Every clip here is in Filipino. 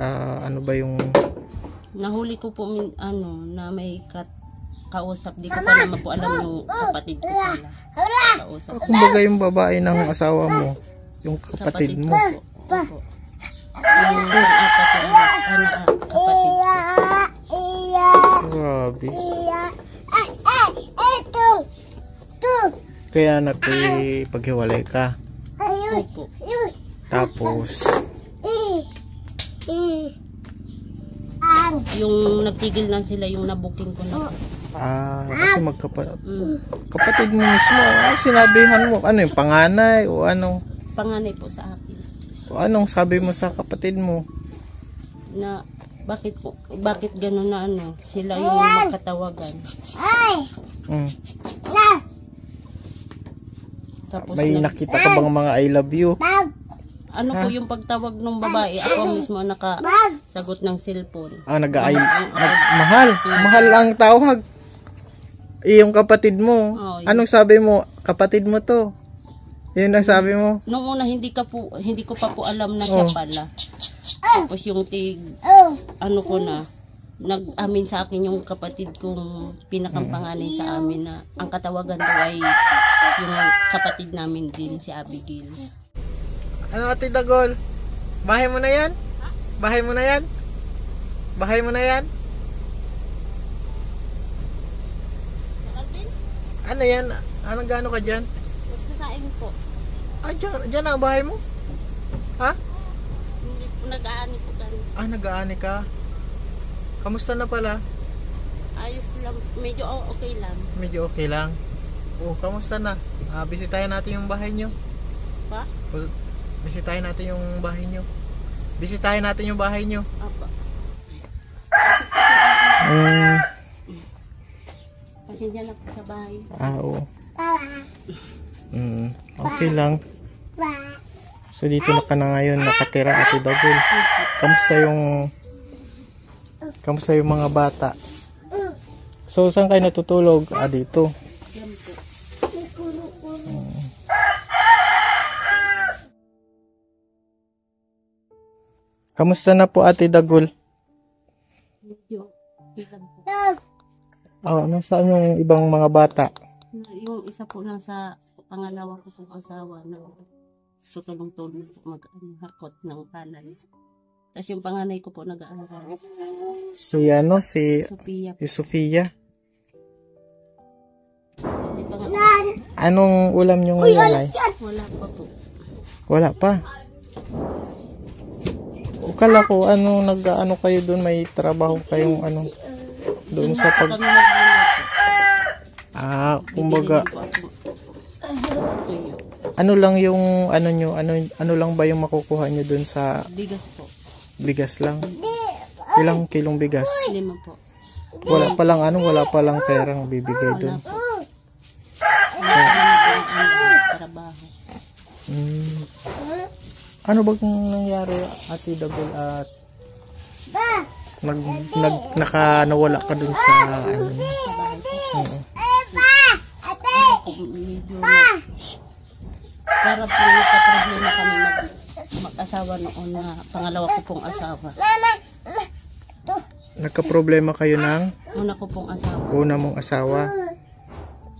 Ano ba yung Nahuli ko po na may kausap. Di ko pa naman po alam yung kapatid ko pala. Kausap. kumbaga yung babae ng asawa mo, yung kapatid mo? Ko po. Yung apat yung kapatid ko. Grabe. Kaya nakipaghiwalay ka. Opo. Tapos Yung nagtigil na sila, yung nabuking ko na. kasi kapatid mo mismo, sinabihan mo, ano yung panganay o ano? Panganay po sa akin. O anong sabi mo sa kapatid mo? Na bakit gano'n na sila yung magkatawagan. Tapos May nakita ka bang mga I love you? ano po yung pagtawag ng babae, ako mismo nakasagot ng cellphone. Mahal ang tawag. Yung kapatid mo. Anong sabi mo? Kapatid mo to. Yun ang sabi mo. Nung una hindi ko pa po alam na siya pala. Tapos yung ko na nag-amin sa akin yung kapatid kong pinakampanganay sa amin na ang katawagan daw ay yung kapatid namin din, si Abigail. Ano, Ate Dagol? Bahay mo na yan? Bahay mo na yan? Bahay mo na yan? Ano yan? Anong gaano ka dyan? Sasain po. Dyan ang bahay mo? Ha? Hindi po nag-aani po kami. Nag-aani ka? Kamusta na pala? Ayos lang. Medyo okay lang. Medyo okay lang. Kamusta na? Bisitahin natin yung bahay nyo. Pa? Bisitahin natin yung bahay nyo. Bisitahin natin yung bahay nyo. Apa. Pasensya na po sa bahay. Oo. Okay lang. So dito na ka na ngayon nakatira, Ate Dagol. Kamusta yung mga bata? So saan kayo natutulog? Dito. Yan po. Kamusta na po, Ate Dagol? Medyo okay lang po. Nasaan yung ibang mga bata? Yung isa po nasa pangalawa ko pong asawa na tutulong-tulong po mag-hakot ng palay. Tapos yung panganay ko po nag-aaral. Si Sophia. Sofia. Anong ulam nyo ngayon ay? Wala pa po. Wala pa. Kala ko nag-ano kayo doon, may trabaho kayong doon sa Kami nagluluto. Kumbaga Tuyo. ano lang yung nyo, ano lang ba yung makukuha nyo doon sa Bigas po. bigas lang? Ilang kilong bigas? 5 po. Wala pa lang perang bibigay doon. Wala po. Wala po trabaho. Ano bang nangyari, Ate Dagol, at nawala ka dun sa Medyo para po nagka-problema kami mag-asawa noon na pangalawa ko pong asawa. Nagka-problema kayo ng Una ko pong asawa. una mong asawa.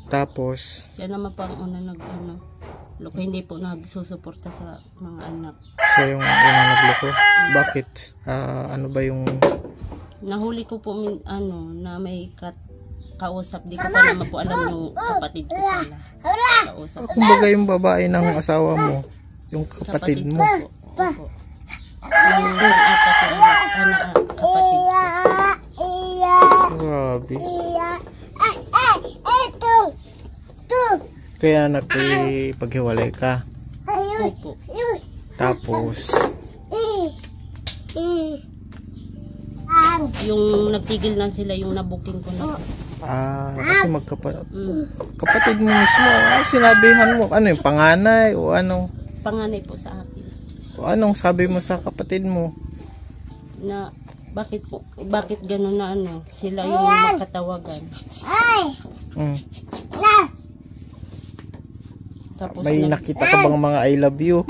Tapos Siya naman pang una hindi po nagsusuporta sa mga anak. siya yung unang nagloko. Bakit? Ano ba yung Nahuli ko po na may kausap. Di ko pa naman po alam yung kapatid ko pala. Kausap. kumbaga yung babae ng asawa mo, yung kapatid mo? Po. Opo. Yung apat yung kapatid ko. Grabe. Kaya nakipaghiwalay ka. Opo. Tapos Yung nagtigil na sila, yung nabuking ko na. kasi kapatid mo mismo, sinabihan mo, ano yung panganay o ano? Panganay po sa akin. O anong sabi mo sa kapatid mo? Na bakit gano'n na sila yung magkatawagan. Tapos May nakita ka bang mga I love you?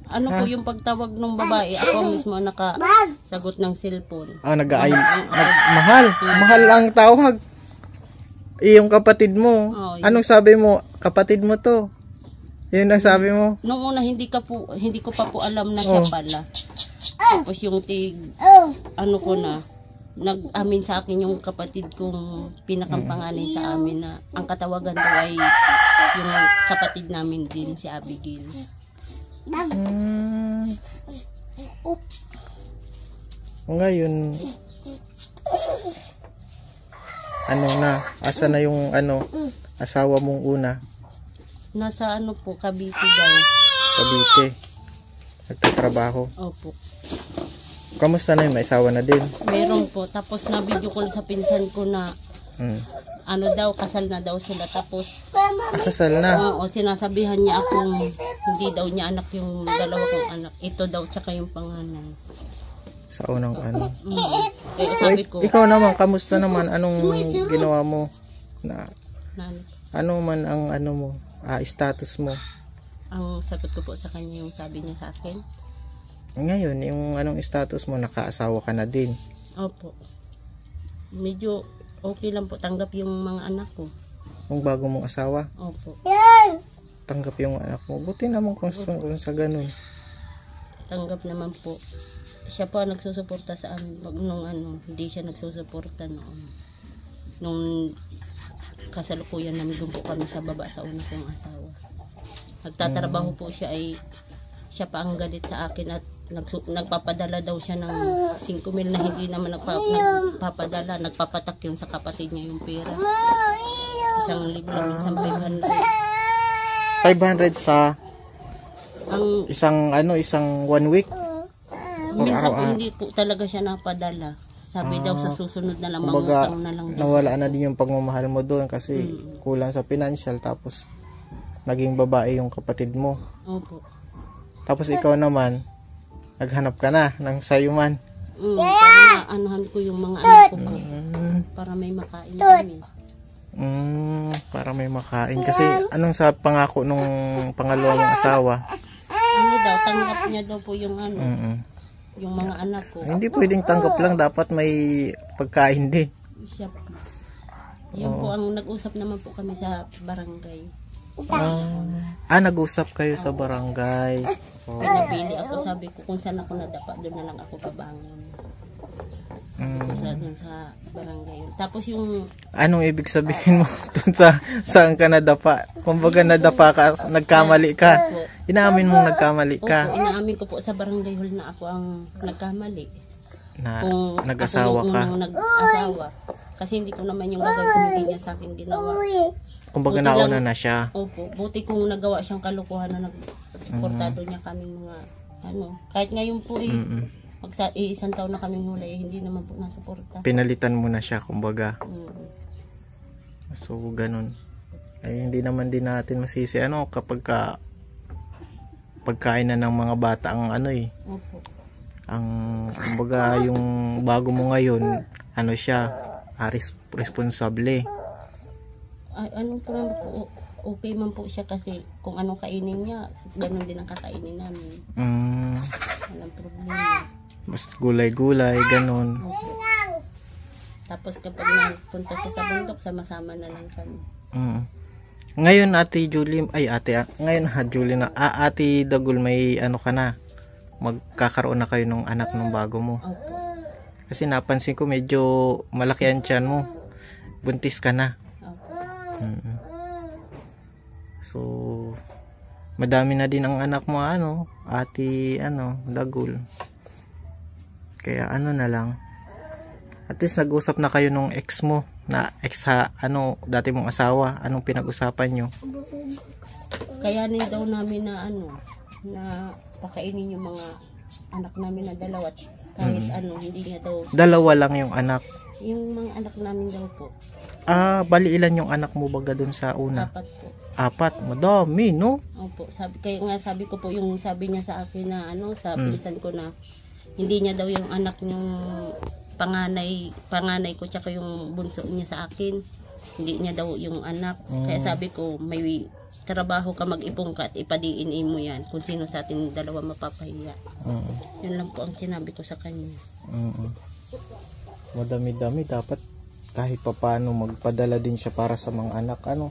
Ano po yung pagtawag ng babae, ako mismo nakasagot ng cellphone. Mahal ang tawag. Yung kapatid mo. Anong sabi mo? Kapatid mo to. Yun ang sabi mo. Nung una hindi ko pa po alam na siya pala. Tapos yung ano ko na, nag-amin sa akin yung kapatid kong pinakampanganay sa amin na ang katawagan daw ay yung kapatid namin din, si Abigail. Ngayon, asa na yung asawa mong una? Nasa Cavite daw. Cavite. Nagtatrabaho. Opo. Kamusta na yun? May asawa na din? Meron po. Tapos na video call sa pinsan ko na kasal na daw sila. Tapos kasal na? Oo, sinasabihan niya akong hindi daw niya anak yung dalawa kong anak. Ito daw tsaka yung panganay. Sa unang Kaya sabi ko, ikaw naman, kamusta naman? Anong ginawa mo? Ano man ang status mo? Ang sagot ko po sa kanya yung sabi niya sa akin. Ngayon, yung anong status mo? Nakaasawa ka na din? Opo. Medyo okay lang po. Tanggap yung mga anak ko. Yung bago mong asawa? Opo. Tanggap yung anak mo? Buti naman kung sa ganun. Tanggap naman po. Siya po nagsusuporta sa amin. Nung hindi siya nagsusuporta noon. Nung kasalukuyan namin doon po kami sa baba sa una kong asawa. Nagtatrabaho po siya siya pa ang galit sa akin at nagpapadala daw siya ng 5,000 na hindi naman nagpapadala. Nagpapatak yun sa kapatid niya yung pera. 1,000 lang, 500. 500 sa isang 1 week? Minsan po hindi po talaga siya napadala. Sabi daw sa susunod na lang, mangutang na lang. Nawala na din yung pagmamahal mo doon kasi kulang sa financial, tapos naging babae yung kapatid mo. Opo. Tapos ikaw naman, naghanap ka na ng sayuman. Para maanahan ko yung mga anak ko po. Para may makain kami. Para may makain. Kasi anong sa pangako nung pangalawa mong asawa? Tanggap niya daw po yung yung mga anak ko. Hindi pwedeng tanggap lang, dapat may pagkain din. Siya po. Yun po ang nag-usap naman po kami sa barangay. Nag-usap kayo sa barangay. Pinabili ako, sabi ko kung saan ako nadapa, doon na lang ako babangon. Doon sa barangay yun. Tapos yung... Anong ibig sabihin mo doon saan ka nadapa? Kumbaga nadapa ka, nagkamali ka. Inaamin mong nagkamali ka. Opo, inaamin ko po sa barangay hall na ako ang nagkamali. Na kung nag-asawa ka. Kung nag-asawa. Kasi hindi ko naman yung gagawin kung hindi niya sa akin ginawa. Kumbaga nauna na siya. Opo, buti kung nagawa siyang kalukuhan na nagsuportado niya kaming mga kahit ngayon po isang taon na kaming huli, hindi naman po nasuporta. Pinalitan mo na siya, kumbaga. So, ganun. Ay, hindi naman din natin masisi kapag pagkain na ng mga bata ang Opo. Ang kumbaga yung bago mo ngayon, siya, responsable. Ay, po, okay man po siya kasi kung anong kainin niya, ganun din ang kakainin namin. Walang problema. Mas gulay-gulay, ganun. Okay. Tapos kapag napunta siya sa bundok, sama-sama na lang kami. Ngayon Ate Dagul, may ka na, magkakaroon na kayo ng anak ng bago mo. Okay. Kasi napansin ko medyo malaki ang tiyan mo, buntis ka na. Okay. So madami na din ang anak mo, Ate Dagul. Kaya na lang, at least nag-usap na kayo nung ex mo, na dati mong asawa. Anong pinag-usapan nyo? Kayanin daw namin na na pakainin yung mga anak namin na dalawa, kahit hindi niya daw. Dalawa lang yung anak? Yung mga anak namin daw po. Bali ilan yung anak mo baga dun sa una? 4 po. 4? Madami, no? Opo, sabi ko po yung sabi niya sa akin na sa pinsan ko na hindi niya daw yung anak yung panganay ko tsaka yung bunso niya sa akin, hindi niya daw yung anak. Kaya sabi ko, may magtrabaho ka, mag-ipon ka at ipadiin mo yan. Kung sino sa ating dalawa mapapahiya. Yun lang po ang sinabi ko sa kanya. Madami-dami, dapat kahit papaano magpadala din siya para sa mga anak. Ano?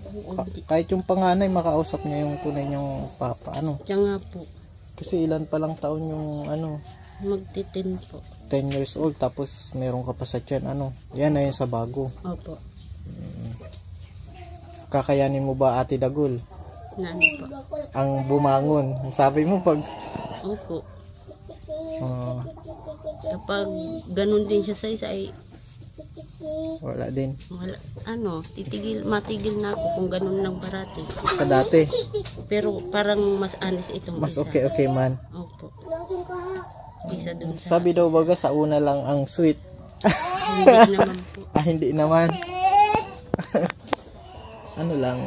Kahit yung panganay, makausap niya yung tunay niyang papa. Ano? Diyan nga po. Kasi ilan pa lang taon yung ano? Magtitin po. 10 years old, tapos meron ka pa sa tiyan. Ano? Yan na yun sa bago. Opo. Kakayanin mo ba, Ate Dagul? Nani po. Ang bumangon. Sabi mo pag... Opo. Kapag ganun din siya sa isa ay wala din. wala, matigil na ako kung ganun lang parati. Sa dati. Pero parang mas honest itong Mas isa. okay man. Opo. Isa dun sa... Sabi daw baga sa una lang ang sweet. Hindi naman po. Hindi naman. Ano lang,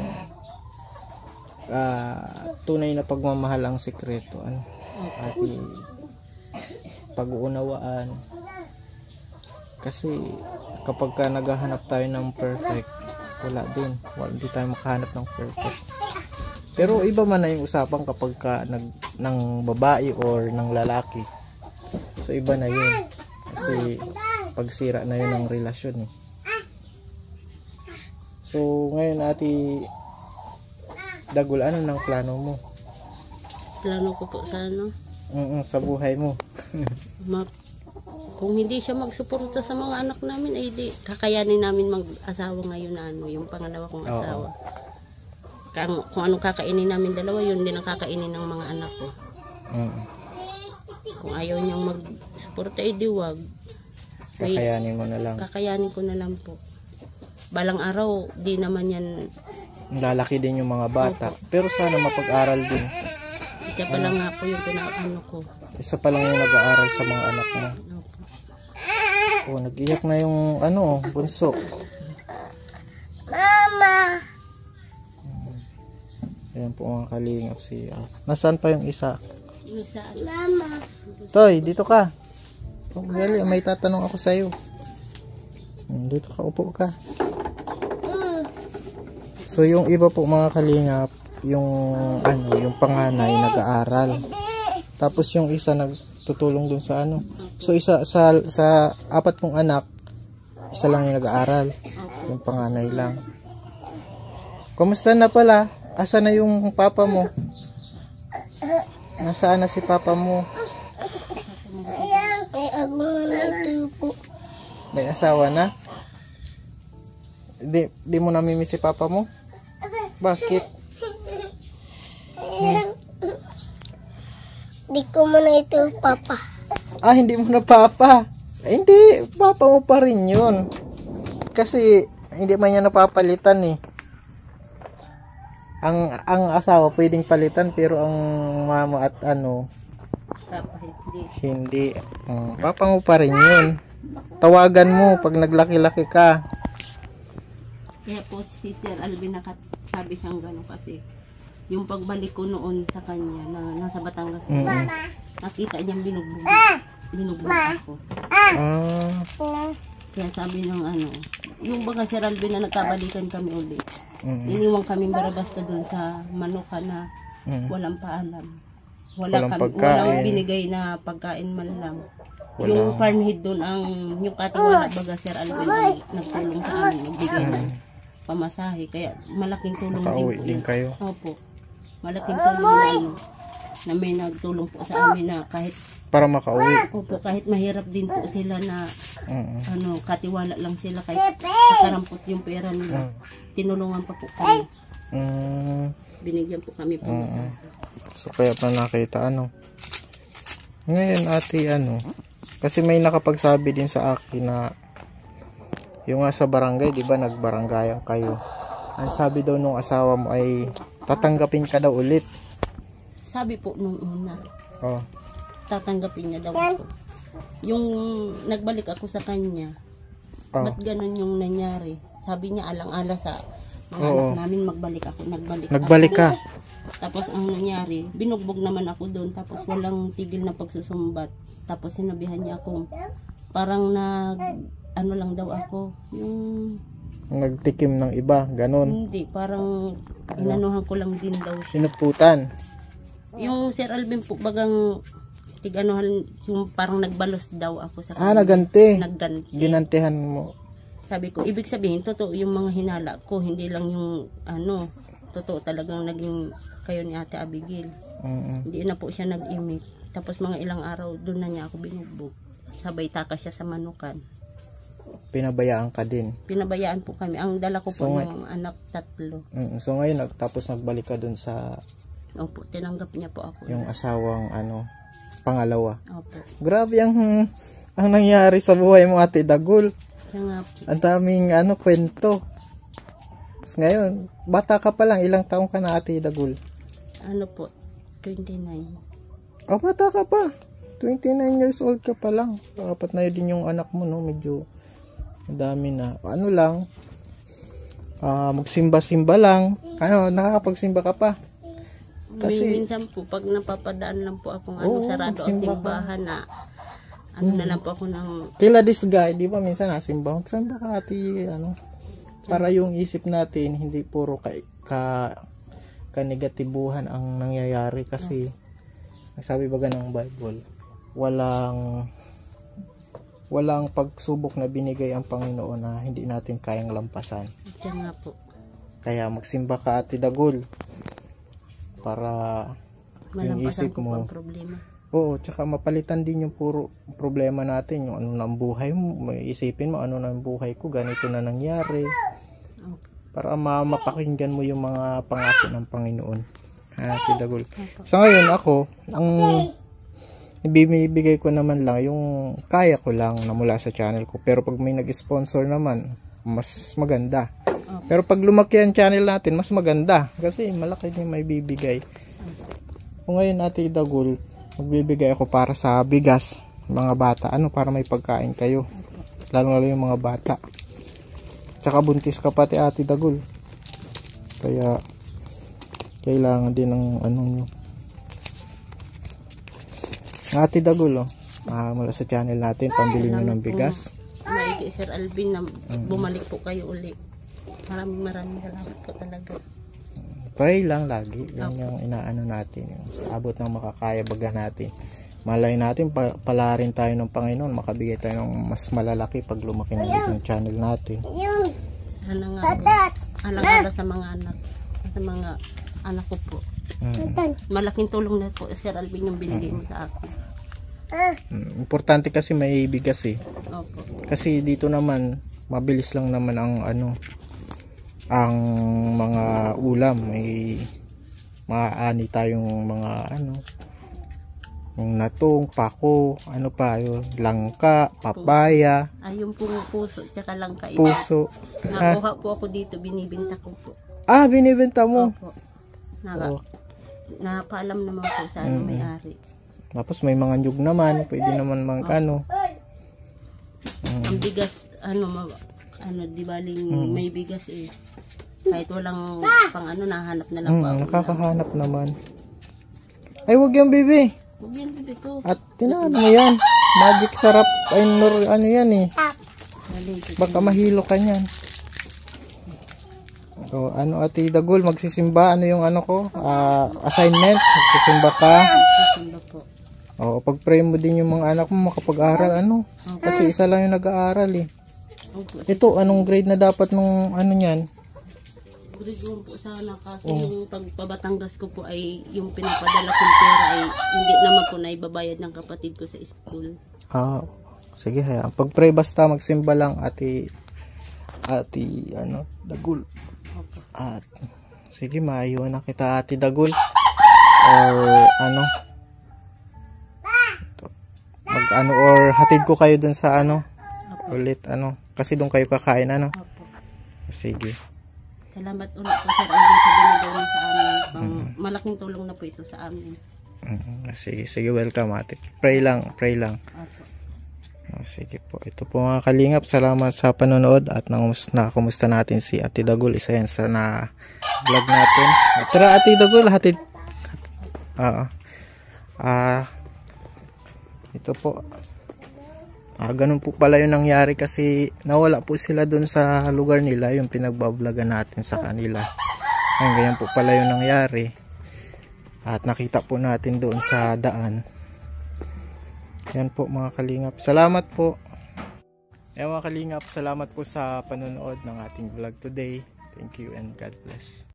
tunay na pagmamahal ang sikreto. Ano? At pag-uunawaan. Kasi kapag ka naghahanap tayo ng perfect, wala din. Hindi tayo makahanap ng perfect. Pero iba man na yung usapan kapag ka ng babae or ng lalaki. So iba na yun. Kasi pagsira na yun ng relasyon eh. So ngayon, Ate Dagul, ano ng plano mo? Plano ko po sa ano? Sa buhay mo. Kung hindi siya magsuporta sa mga anak namin, ay di kakayanin namin mag-asawa ngayon na ano, yung pangalawa kong asawa. Kung anong kakainin namin dalawa, yun din ang kakainin ng mga anak ko. Kung ayaw niyang mag-suporta, ay di wag. Kakayanin mo na lang. Kakayanin ko na lang po. Balang araw, di naman yan... Lalaki din yung mga bata. Pero sana mapag-aral din. Isa pa lang nga po yung pinaano ko. Isa pa lang yung nag-aaral sa mga anak mo. Nag-iyak na yung bunso. Mama! Ayan po mga kalingap siya. Nasaan pa yung isa? Mama! Toy, dito ka. Dali, may tatanong ako sa'yo. Dito ka, upo ka. So yung iba po mga kalingap, yung panganay nag-aaral. Tapos yung isa nagtutulong dun sa ano. So isa sa apat kong anak, isa lang yung nag-aaral. Yung panganay lang. Kumusta na pala? Asa na yung papa mo? Nasaan na si papa mo? May asawa na? Di mo namimiss si papa mo? Bakit? Di ko mo na ito, papa. Hindi mo na papa. Hindi, papa mo pa rin yun. Kasi hindi man niya napapalitan eh. Ang asawa pwedeng palitan, pero ang mama at Papa, hindi. Papa mo pa rin yun. Tawagan mo pag naglaki-laki ka. Kaya po si Sister Alvin nakasabi siyang gano'n kasi yung pagbalik ko noon sa kanya na nasa Batangas ko, nakita niyang binugbog ako. Kaya sabi ng yung baga si Alvin na nagkabalikan kami ulit. Iniwang kami barabasta doon sa Manuka na walang paalam. Walang binigay na pagkain man lang. Yung farmhead doon yung katiwala baga Sir Alvin nagtulong sa amin, nagbigay ng pamasahe, kaya malaking tulong din po kayo. Opo, malaking tulong na may nagtulong po sa amin na kahit para makauwi. Opo, kahit mahirap din po sila na katiwala lang sila kahit nakarampot yung pera nila, tinulungan pa po kami. Binigyan po kami pamasahe. So kaya pa nakita ngayon, Ate, kasi may nakapagsabi din sa akin na yung sa barangay, di ba, nagbarangay kayo. Ang sabi daw nung asawa mo ay tatanggapin ka daw ulit. Sabi po nung una, tatanggapin niya daw ako. Yung nagbalik ako sa kanya, ba't ganun yung nangyari? Sabi niya alang-ala sa mga anak namin, nagbalik ka. Tapos ang nangyari, binugbog naman ako doon, tapos walang tigil na pagsusumbat. Tapos sinabihan niya akong parang lang daw ako, yung nagtikim ng iba, ganon. Hindi, parang inanuhan ko lang din daw siya. Sinuputan. Yung Sir Alvin po bagang tig-anuhan, yung parang nagbalos daw ako sa Naganti. Nagganti. Ginantihan mo. Sabi ko, ibig sabihin, totoo yung mga hinala ko, hindi lang yung totoo talagang naging kayo ni Ate Abigail. Hindi na po siya nag-imik. Tapos mga ilang araw, doon na niya ako binugbog. Sabay takas siya sa manukan. Pinabayaan ka din. Pinabayaan po kami. Ang dala ko po So, ng anak 3. So ngayon, tapos nagbalik ka dun sa Opo, tinanggap niya po ako. yung asawang pangalawa. Opo. Grabe ang nangyari sa buhay mo, Ate Dagul. Siya nga po. Ang daming kwento. Tapos ngayon, bata ka pa lang. Ilang taong ka na, Ate Dagul? Ano po, 29. Oh, bata ka pa. 29 years old ka pa lang. Dapat na din yung anak mo, no? Medyo madami na. Ano lang, magsimba-simba lang. Nakakapagsimba ka pa? Kasi, minsan po, pag napapadaan lang po akong sarado ang magsimba ka. simbahan na na lang po ako ng Kila this guy, di ba minsan nasimba? Magsimba ka, Ate, para yung isip natin, hindi puro kanegatibuhan ang nangyayari. Kasi, nagsabi baga ng Bible, walang pagsubok na binigay ang Panginoon na hindi natin kayang lampasan. Diyan nga po. Kaya magsimba ka, Ate Dagul, para yung Malampasan isip ko po mo. ang problema. Oo, tsaka mapalitan din yung puro problema natin, yung ano ng buhay mo. May isipin mo, ano ng buhay ko, ganito na nangyari. Para mapakinggan mo yung mga pangako ng Panginoon. Ate Dagul. So ngayon ako, ang ibibigay ko naman lang yung kaya ko lang na mula sa channel ko. Pero pag may nag-sponsor naman, mas maganda. Pero pag lumaki ang channel natin, mas maganda. Kasi malaki din may bibigay. Kung ngayon, Ate Dagul, magbibigay ako para sa bigas, mga bata. Para may pagkain kayo. Lalo yung mga bata. Tsaka buntis ka pati, Ate Dagul. Kaya, kailangan din ng nyo. Ate Dagul, mula sa channel natin, pambili nyo ng bigas. Maigi, Sir Alvin, na bumalik po kayo uli. Maraming salamat po talaga. Pray lang lagi. Yan yung inaano natin. Yung abot ng makakaya baga natin. Malay natin, pala rin tayo ng Panginoon. Makabigay tayo ng mas malalaki pag lumaki na yung channel natin. Sana nga po. Alang-ala sa mga anak. Sa mga anak ko po. Malaking tulong na po, Sir Alvin, yung binigay mo sa akin. Importante kasi may bigas eh. Opo. Kasi dito naman, mabilis lang naman ang mga ulam. May maaani tayong mga yung natong, pako, langka, papaya, Yung pong puso, tsaka langka. puso. Nakuha po ako dito, binibinta ko po. Binibenta mo. Opo. Napaalam naman po sa may-ari. Tapos may mga nyug naman, pwede naman Ang bigas, di baling may bigas eh. Kahit walang pang nahanap na lang po ako. Nakakahanap naman. Ay, wag yan, baby. Huwag yan, bibi ko. At tinano mo yan. Magic sarap. Yan eh. Baka mahilo ka niyan. So, Ate Dagul, magsisimba. Yung assignment? Magsisimba ka? Magsisimba po. Pag-pray mo din yung mga anak mo makapag-aral. Kasi isa lang yung nag-aaral eh. Ito, anong grade na dapat nung niyan? Grade 1 po sana kasi yung pagpabatangas ko po ay yung pinapadala kong pera ay hindi naman po naibabayad ng kapatid ko sa school. Sige, pag-pray basta magsimba lang, Ate Dagul. At sige, maayon na kita, Ate Dagul. Or hatid ko kayo dun sa ulit kasi doon kayo kakain Sige. Salamat ulit po, Sir Alvin, sa binigay mo sa amin. Malaking tulong na po ito sa amin. Sige, welcome, Ate. Pray lang. Sige po. Ito po mga kalingap, salamat sa panonood at nakakumusta natin si Ate Dagul. Isa yan sa vlog natin. Tara, Ate Dagul, hatid. Ito po. Ganun po pala yung nangyari kasi nawala po sila dun sa lugar nila, yung pinagbablagan natin sa kanila. Ayun, ganyan po pala yung nangyari. At nakita po natin doon sa daan. Yan po mga kalingap. Salamat po. Mga kalingap, salamat po sa panonood ng ating vlog today. Thank you and God bless.